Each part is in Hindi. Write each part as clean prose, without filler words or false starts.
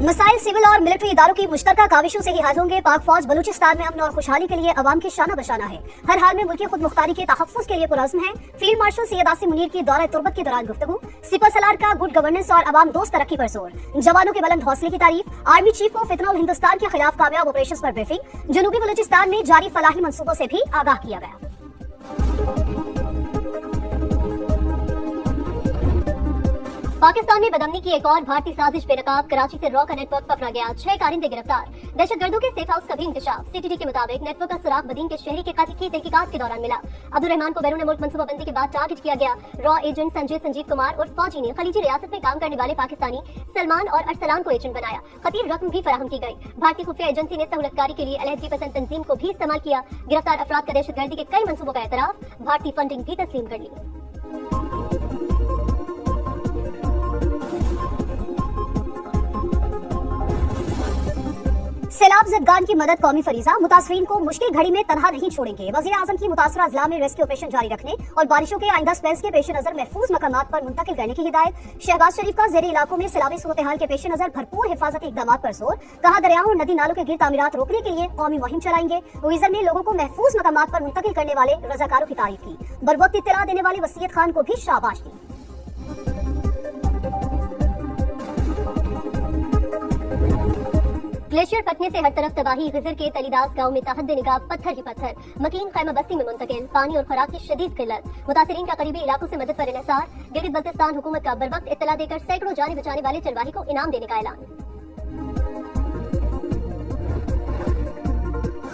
मसाइल सिविल और मिलिट्री इदारों की मुश्तरका काविशों से ही हल होंगे। पाक फौज बलूचिस्तान में अमन और खुशहाली के लिए अवाम की शाना बशाना है। हर हाल में मुल्की खुद मुख्तारी के तहफ़्फ़ुज़ के लिए पुरअज़्म है। फील्ड मार्शल सैयद आसिम मुनीर की दौरा तुर्बत के दौरान गुफ्तगू। सिपह सलार का गुड गवर्नेंस और अवाम दोस्त तरक्की पर जोर। जवानों के बुलंद हौसले की तारीफ। आर्मी चीफ को फितना उल हिंदुस्तान के खिलाफ कामयाब ऑपरेशन पर ब्रीफिंग। जनूबी बलूचिस्तान में जारी फलाही मंसूबों से भी आगाह किया गया। पाकिस्तान में बदअमनी की एक और भारतीय साजिश बेनकाब। कराची से रॉ का नेटवर्क पकड़ा गया, 6 कारिंदे गिरफ्तार। दहशतगर्दों के सेफ हाउस का भी इंकशाफ। सीटीडी के मुताबिक नेटवर्क का सुराग बदीन के शहरी के कत्ल की तहकीकात के दौरान मिला। अब्दुल रहमान को बैरून मुल्क मंसूबाबंदी के बाद टारगेट किया गया। रॉ एजेंट संजीव कुमार और फौजी ने खलीजी रियासत में काम करने वाले पाकिस्तानी सलमान और अरसलान को एजेंट बनाया। खतीर रकम भी फराहम की गई। भारतीय खुफिया एजेंसी ने सहूलतकारी के लिए अलहदगी पसंद तंजीम को भी इस्तेमाल किया। गिरफ्तार अफराद का दहशतगर्दी के कई मंसूबों का एतराफ। भारतीय फंडिंग भी तस्लीम कर ली। सैलाब ज़दगान की मदद कौमी फरीजा। मुतासरीन को मुश्किल घड़ी में तनहा नहीं छोड़ेंगे। वज़ीर आज़म की मुतासरा अजला में रेस्क्यू ऑपरेशन जारी रखने और बारिशों के आइंदा स्पेल्स के पेश नजर महफूज मकामात पर मुंतकिल करने की हिदायत। शहबाज शरीफ का ज़ेरी इलाकों में सैलाबी सूरत हाल के पेश नजर भरपूर हिफाजती इक़दाम पर जोर। कहा दरियाओं और नदी नालों के गिर तामीरात रोकने के लिए कौमी मुहिम चलाएंगे। विज़न ने लोगों को महफूज मकामात पर मुंतकिल करने वाले रज़ाकारों की तारीफ की। बरवक्त इत्तला देने वाले वसीयत खान को भी शाबाश दी। ग्लेशियर फटने से हर तरफ तबाही। गिजर के तलीदास गांव में तहद निगाह पत्थर ही पत्थर। मकीन खैमा बस्ती में मुंतकिल। पानी और खुराक की शदीद किल्लत। मुतासरीन का करीबी इलाकों से मदद पर इन्हिसार। गिलगित बल्तिस्तान हुकूमत का बरवक्त इत्तला देकर सैकड़ों जाने बचाने वाले चरवाही को इनाम देने का ऐलान।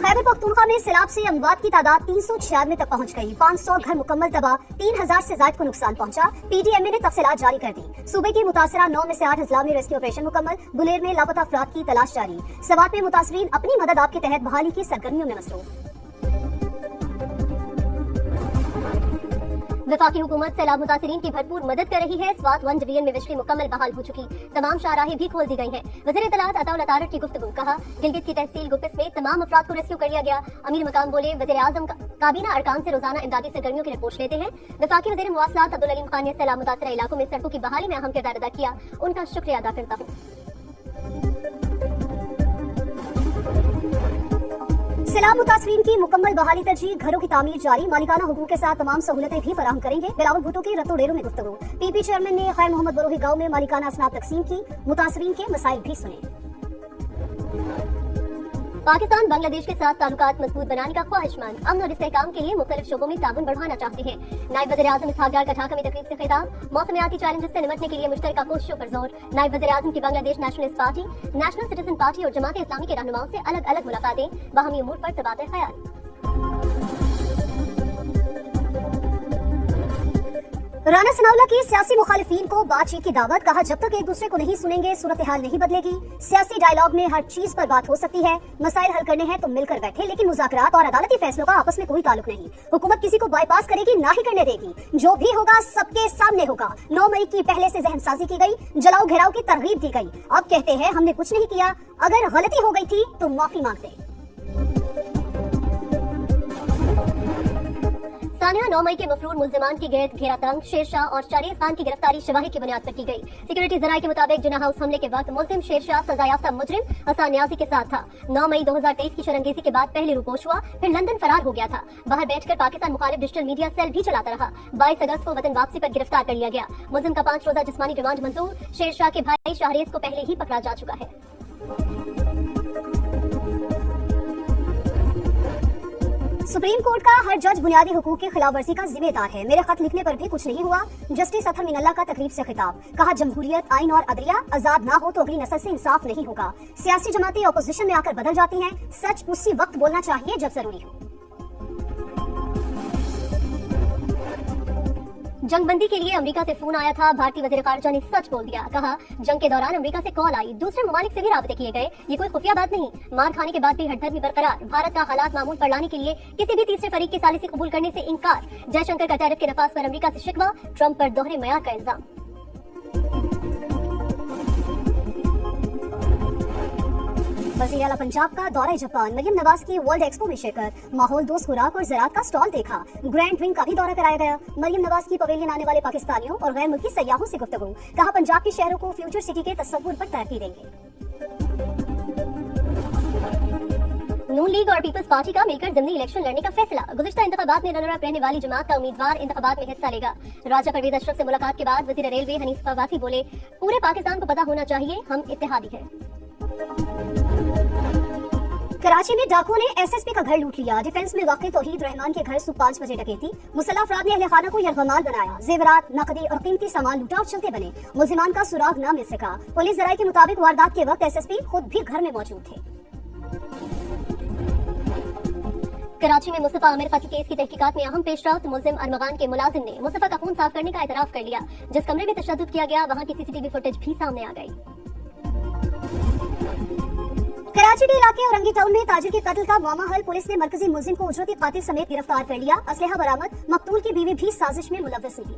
खैबर पख्तूनख्वा में सैलाब से अमवात की तादाद 396 तक पहुंच गई। 500 घर मुकम्मल तबाह। 3000 से ज्यादा को नुकसान पहुंचा। पीटीएमए ने तफसीलात जारी कर दी। सूबे की मुतासरा 9 में से 8 अजला में रेस्क्यू ऑपरेशन मुकम्मल। बुलेर में लापता अफराद की तलाश जारी। सवात में मुतासरीन अपनी मदद आप के तहत बहाली की सरगर्मियों में मसरूफ। वफाकी हुकूमत सैलाब मुतासरीन की भरपूर मदद कर रही है। स्वात 1 डिवीजन में बिजली मुकम्मल बहाल हो चुकी। तमाम शाहराहें भी खोल दी गई हैं। वज़ीर इत्तलात अताउल अतारठ की गुफ्तगू। कहा गिलगित की तहसील गुप्पिस में तमाम अफराद को रेस्क्यू कर लिया गया। अमीर मकाम बोले वज़ीर आज़म काबीना अरकान से रोजाना इमदादी सरगर्मियों की रिपोर्ट लेते हैं। वफाकी वज़ीर मुवासलात अब्दुल अलीम खान ने सैलाब मुतासरा इलाकों में सड़कों की बहाली में अहम किरदार अदा किया। उनका शुक्रिया अदा करता हूँ। सैलाब मुतासरीन की मुकम्मल बहाली तरजीह। घरों की तामीर जारी। मालिकाना हुकूक के साथ तमाम सहूलतें भी फराहम करेंगे। बिलावल भुट्टो की रत्तो डेरों में गुफ्तगू। पीपी चेयरमैन ने खैर मोहम्मद बरोही गांव में मालिकाना असनाद तकसीम की। मुतासरीन के मसाइल भी सुने। पाकिस्तान बांग्लादेश के साथ ताल्लुकात मजबूत बनाने का ख्वाहिशमंद। अमन और इस्तेहकाम के लिए मुख्तलिफ शोबों में ताउन बढ़ाना चाहते हैं। नायब वज़ीर आज़म इसहाक डार का ढाका में तकरीब से खिताब। मौसमियाती चैलेंजेस से निपटने के लिए मुश्तरका कोशिशों पर जोर। नायब वज़ीर आज़म की Bangladesh nationalist party, national citizen party और जमात इस्लामी के रहनुमाओं से अलग अलग मुलाकातें। बाहमी उमूर पर तबादला ख्याल। राना सनाउल्लाह की सियासी मुखालिफिन को बातचीत की दावत। कहा जब तक एक दूसरे को नहीं सुनेंगे सूरत हाल नहीं बदलेगी। सियासी डायलॉग में हर चीज पर बात हो सकती है। मसाइल हल करने हैं तो मिलकर बैठे, लेकिन मुज़ाकरात और अदालती फैसलों का आपस में कोई ताल्लुक नहीं। हुकूमत किसी को बाईपास करेगी ना ही करने देगी। जो भी होगा सबके सामने होगा। 9 मई की पहले से जहनसाजी की गई। जलाओ घेराव की तरगीब दी गई। अब कहते हैं हमने कुछ नहीं किया। अगर गलती हो गई थी तो माफी मांगते। सानिया 9 मई के मफरूर मुल्जिमान की गिरद घेरा तंग। शेरशाह और शाहरियार खान की गिरफ्तारी शवाहिद की बुनियाद पर की गई। सिक्योरिटी जराये के मुताबिक जिना हाउस हमले के वक्त मुल्जिम शेरशाह सजायाफ्ता मुजरिम हसन न्याजी के साथ था। 9 मई 2023 की शरंगेजी के बाद पहले रूपोश हुआ, फिर लंदन फरार हो गया था। बाहर बैठकर पाकिस्तान मुखालिफ डिजिटल मीडिया सेल भी चलाता रहा। 22 अगस्त को वतन वापसी पर गिरफ्तार कर लिया गया। मुल्जिम का 5 रोजा जिस्मानी रिमांड मंजूर। शेरशाह के भाई शाहरेज को पहले ही पकड़ा जा चुका है। सुप्रीम कोर्ट का हर जज बुनियादी हुकूक की खिलाफ वर्जी का जिम्मेदार है। मेरे खत लिखने पर भी कुछ नहीं हुआ। जस्टिस अतहर मिनल्ला का तकरीब से खिताब। कहा जमहूरियत, आइन और अदलिया आजाद ना हो तो अगली नस्ल से इंसाफ नहीं होगा। सियासी जमातें अपोजिशन में आकर बदल जाती हैं। सच उसी वक्त बोलना चाहिए जब जरूरी हो। जंगबंदी के लिए अमेरिका से फोन आया था। भारतीय वज़ीर ख़ारिजा ने सच बोल दिया। कहा जंग के दौरान अमेरिका से कॉल आई, दूसरे ममालिक से भी राब्ते किए गए। ये कोई खुफिया बात नहीं। मार खाने के बाद भी हठधर्मी बरकरार। भारत का हालात मामूल पर लाने के लिए किसी भी तीसरे फरीक की सालिसी कबूल करने से इनकार। जयशंकर का टैरिफ के नफाज पर अमेरिका से शिकवा। ट्रंप पर दोहरे मयार का इल्जाम। वज़ीर आला पंजाब का दौरा जापान, मरियम नवाज की वर्ल्ड एक्सपो में शिरकत, माहौल दोस्त खुराक और ज़राअत का स्टॉल देखा। ग्रैंड विंग का भी दौरा कराया गया। मरियम नवाज की पवेलियन आने वाले पाकिस्तानियों और गैर मुल्की सयाहों से गुफ्तगू, कहा पंजाब के शहरों को फ्यूचर सिटी के तस्वुर पर तरक्की देंगे। नून लीग और पीपल्स पार्टी का मिलकर ज़िमनी इलेक्शन लड़ने का फैसला। गुज़िश्ता इंतखाबात में रनर अप रहने वाली जमात का उम्मीदवार इंतखाबात में हिस्सा लेगा। राजा परवेज अशरफ से मुलाकात के बाद वज़ीर रेलवे हनीफ फवासी बोले, पूरे पाकिस्तान को पता होना चाहिए हम इत्तेहादी हैं। कराची में डाकुओं ने एसएसपी का घर लूट लिया। डिफेंस में वाक़ई तौहीद रहमान के घर सुबह 5 बजे डकैती। मुसल्लह अफराद ने अहले खाना को यरगमाल बनाया। जेवरात, नकदी और कीमती सामान लुटाव चलते बने। मुलजिमान का सुराग न मिल सका। पुलिस जराये के मुताबिक वारदात के वक्त एसएसपी खुद भी घर में मौजूद थे। कराची में मुस्तफा आमिर कत्ल केस की तहकीकात में अहम पेशरफ्त। मुलजिम अरमगान के मुलाजिम ने मुस्तफा का खून साफ करने का एतराफ कर लिया। जिस कमरे में तशद्दुद किया गया वहां की सीसीटीवी फुटेज भी सामने आ गई। कराची के इलाके औरंगी टाउन में ताजिर के कत्ल का मामला हल। पुलिस ने मरकजी मुलजिम को उजरती कातिल समेत गिरफ्तार कर लिया। असलहा बरामद। मकतूल की बीवी भी साजिश में मुलव्वस निकली।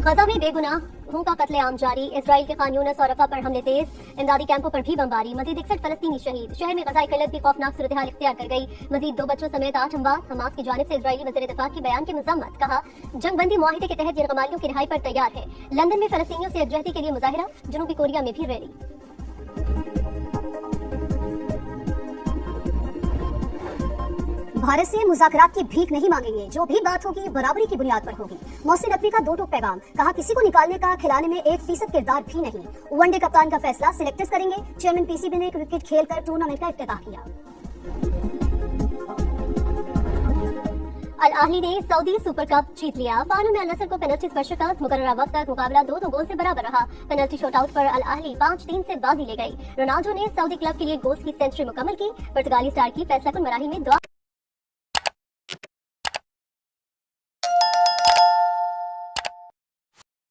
गजा में बेगुनाहों का कत्लेआम जारी। इसराइल के खान यूनिस और रफा पर हमले तेज। इमदादी कैंपों पर भी बमबारी। मजीद 61 फलस्तीनी शहीद। शहर में गजा किल्लत भी खौफनाक सूरत हाल इख्तियार कर गई। मजीद 2 बच्चों समेत 8 अमवात। हमास की जानिब से इजरायली वज़ीर दिफा के बयान की मजम्मत। कहा, जंगबंदी मुआहिदे के तहत यरगमालियों की रिहाई पर तैयार है। लंदन में फलस्तीनियों से यकजहती के लिए मुजाहिरा। जनूबी कोरिया में भी रैली। भारत से मुज़ाकरात की भीख नहीं मांगेंगे। जो भी बात होगी बराबरी की बुनियाद पर होगी। मोहसिन नकवी का 2 टूक पैगाम। कहा, किसी को निकालने का खिलाने में 1% किरदार भी नहीं। वनडे कप्तान का फैसला सिलेक्टर्स करेंगे। चेयरमैन पीसीबी ने क्रिकेट खेलकर टूर्नामेंट का इफ्तिताह किया। अल अहली ने सऊदी सुपर कप जीत लिया। फाइनल में अल नसर को पेनल्टीज पर शिकस्त। मुकर्ररा वक्त तक मुकाबला 2-2 गोल से बराबर रहा। पेनल्टी शॉटआउट पर अल अहली 5-3 से बाजी ले गई। रोनाल्डो ने सऊदी क्लब के लिए गोल्स की सेंचुरी मुकम्मल की। पुर्तगाली स्टार की फैसलाकुन मराही में दुआ